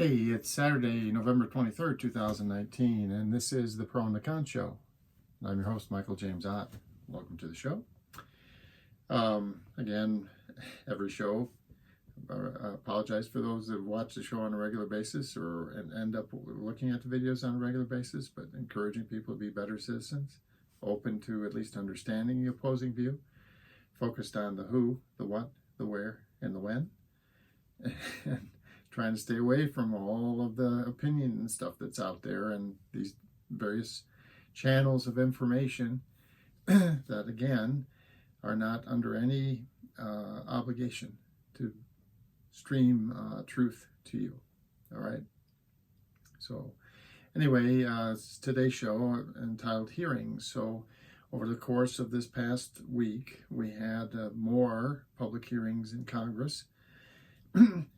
Hey, it's Saturday, November 23rd, 2019, and this is the Pro and the Con Show. I'm your host, Michael James Ott. Welcome to the show. Again, every show, I apologize for those that watch the show on a regular basis or end up looking at the videos on a regular basis, but encouraging people to be better citizens, open to at least understanding the opposing view, focused on the who, the what, the where, and the when. And trying to stay away from all of the opinion and stuff that's out there and these various channels of information that, again, are not under any obligation to stream truth to you. All right. So anyway, it's today's show entitled Hearings. So over the course of this past week, we had more public hearings in Congress.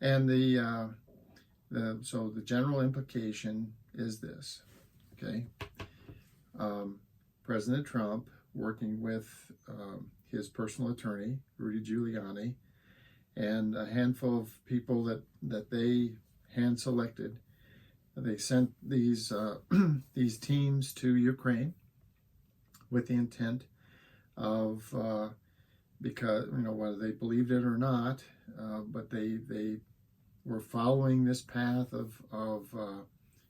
And so the general implication is this, okay? President Trump, working with his personal attorney, Rudy Giuliani, and a handful of people that they hand-selected, they sent these these teams to Ukraine with the intent of, because, whether they believed it or not, but they were following this path of the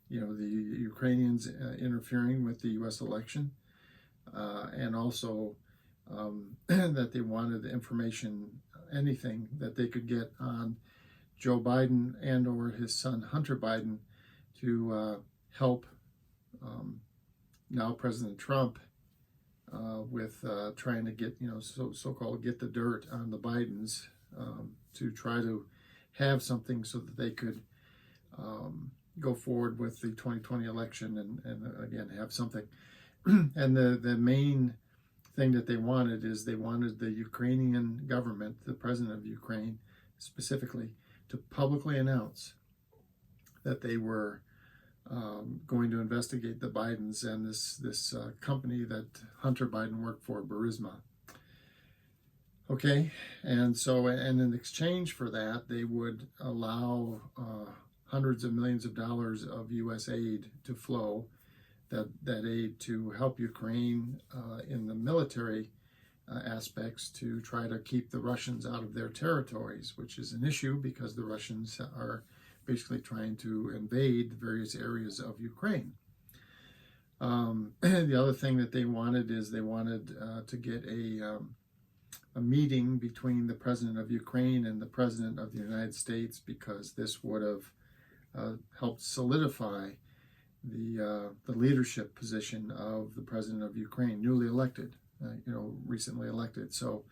Ukrainians interfering with the U.S. election, and also that they wanted information, anything that they could get on Joe Biden and or his son Hunter Biden to help now President Trump with trying to get so-called get the dirt on the Bidens, to try to have something so that they could go forward with the 2020 election and again have something. And the main thing that they wanted is they wanted the Ukrainian government, the president of Ukraine specifically, to publicly announce that they were going to investigate the Bidens and this company that Hunter Biden worked for, Burisma. Okay, and so, and in exchange for that, they would allow hundreds of millions of dollars of U.S. aid to flow, that aid to help Ukraine in the military aspects, to try to keep the Russians out of their territories, which is an issue because the Russians are basically trying to invade various areas of Ukraine. The other thing that they wanted is they wanted to get a meeting between the president of Ukraine and the president of the United States, because this would have helped solidify the leadership position of the president of Ukraine, newly elected, recently elected. So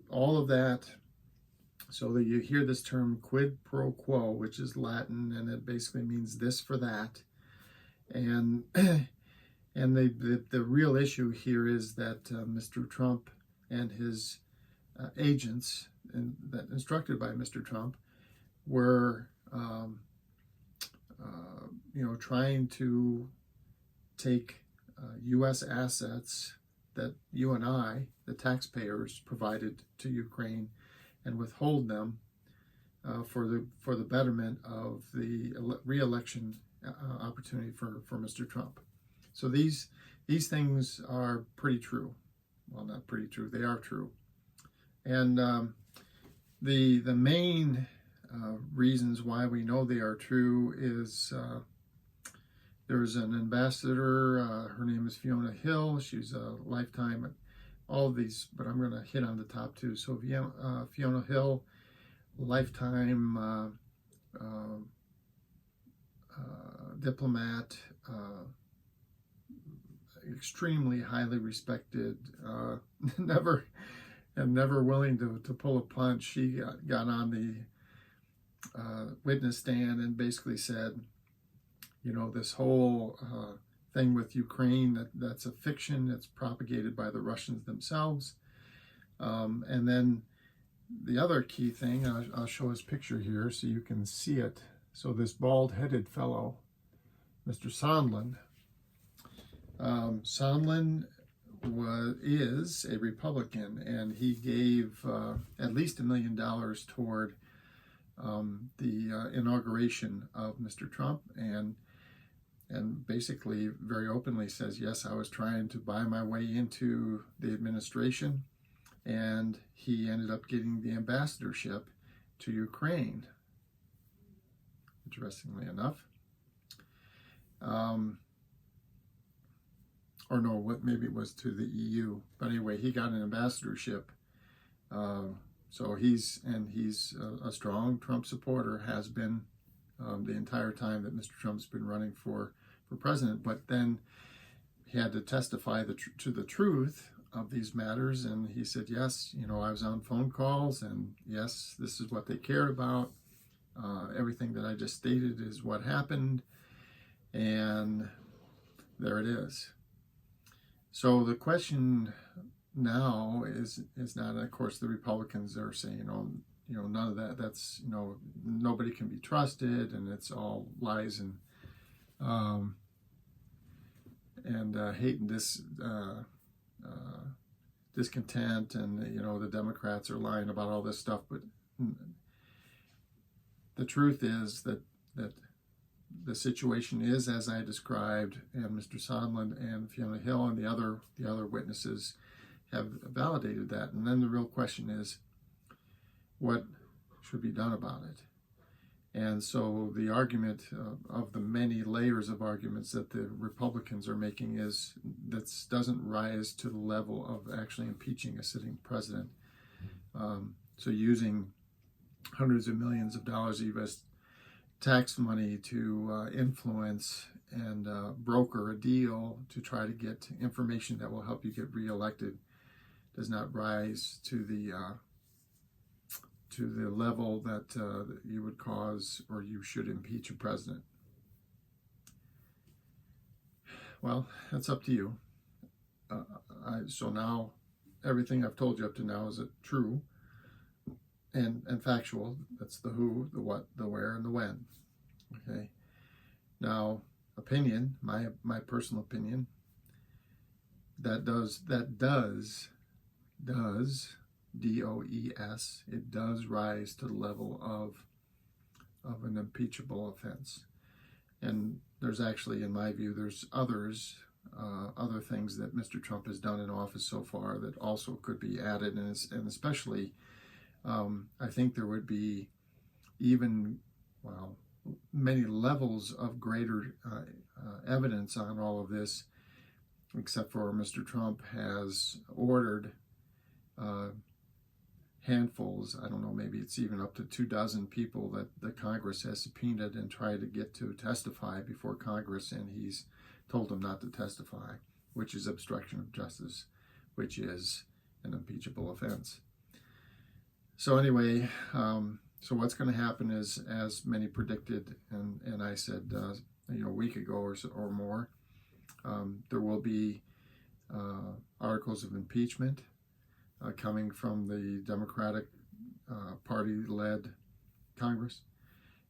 all of that, so that you hear this term quid pro quo, which is Latin, and it basically means this for that. And the real issue here is that Mr. Trump and his agents, that instructed by Mr. Trump, were trying to take U.S. assets that you and I, the taxpayers, provided to Ukraine, and withhold them for the betterment of the re-election opportunity for Mr. Trump. So these things are pretty true. Well, not pretty true, they are true. And the main reasons why we know they are true is there's an ambassador, her name is Fiona Hill. She's a lifetime, all of these, but I'm going to hit on the top two. So Fiona Hill, lifetime diplomat, extremely highly respected, never willing to pull a punch. She got on the witness stand and basically said, this whole thing with Ukraine, that's a fiction. It's propagated by the Russians themselves. And then the other key thing, I'll show his picture here so you can see it. So this bald-headed fellow, Mr. Sondland, is a Republican, and he gave at least $1 million toward the inauguration of Mr. Trump, and basically very openly says, yes, I was trying to buy my way into the administration, and he ended up getting the ambassadorship to Ukraine, interestingly enough. Or no, maybe it was to the EU. But anyway, he got an ambassadorship. So he's a strong Trump supporter, has been the entire time that Mr. Trump's been running for president. But then he had to testify to the truth of these matters, and he said, yes, I was on phone calls, and yes, this is what they cared about. Everything that I just stated is what happened, and there it is. So the question now is not, of course, the Republicans are saying, none of that, that's, nobody can be trusted, and it's all lies and hate and discontent, and the Democrats are lying about all this stuff. But the truth is that the situation is as I described, and Mr. Sondland and Fiona Hill and the other witnesses have validated that. And then the real question is, what should be done about it? And so the argument of the many layers of arguments that the Republicans are making is that doesn't rise to the level of actually impeaching a sitting president. So using hundreds of millions of dollars of U.S. tax money to influence and broker a deal to try to get information that will help you get reelected does not rise to the level that you would cause or you should impeach a president. Well, that's up to you. So now everything I've told you up to now is true and factual. That's the who, the what, the where, and the when. Okay. Now, opinion, my personal opinion, that does DOES, it does rise to the level of an impeachable offense. And there's actually, in my view, there's other things that Mr. Trump has done in office so far that also could be added, and especially, I think there would be many levels of greater evidence on all of this, except for Mr. Trump has ordered handfuls, I don't know, maybe it's even up to 24 people that the Congress has subpoenaed and tried to get to testify before Congress, and he's told them not to testify, which is obstruction of justice, which is an impeachable offense. So anyway, so what's going to happen is, as many predicted, and I said, a week ago or more, there will be articles of impeachment coming from the Democratic Party-led Congress,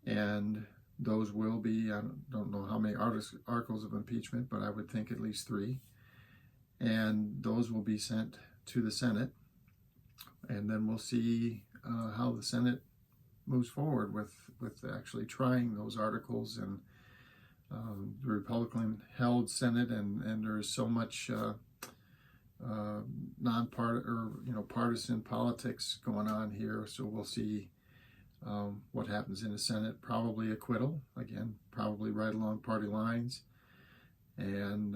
and those will be, I don't know how many articles of impeachment, but I would think at least 3, and those will be sent to the Senate, and then we'll see how the Senate moves forward with actually trying those articles, and the Republican-held Senate, and there's so much partisan politics going on here. So we'll see what happens in the Senate. Probably acquittal, again, probably right along party lines, and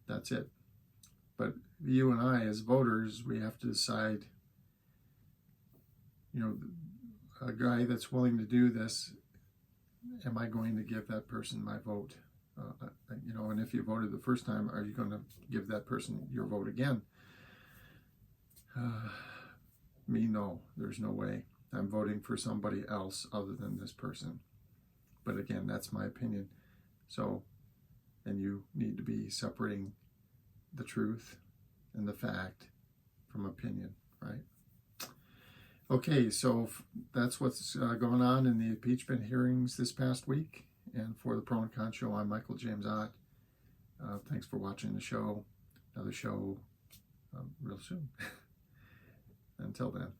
that's it. But you and I, as voters, we have to decide, a guy that's willing to do this, am I going to give that person my vote? And if you voted the first time, are you going to give that person your vote again? Me, no. There's no way. I'm voting for somebody else other than this person. But again, that's my opinion. So, and you need to be separating the truth and the fact from opinion, right? Okay, so that's what's going on in the impeachment hearings this past week. And for the Pro and Con Show, I'm Michael James Ott. Thanks for watching the show. Another show real soon. Until then.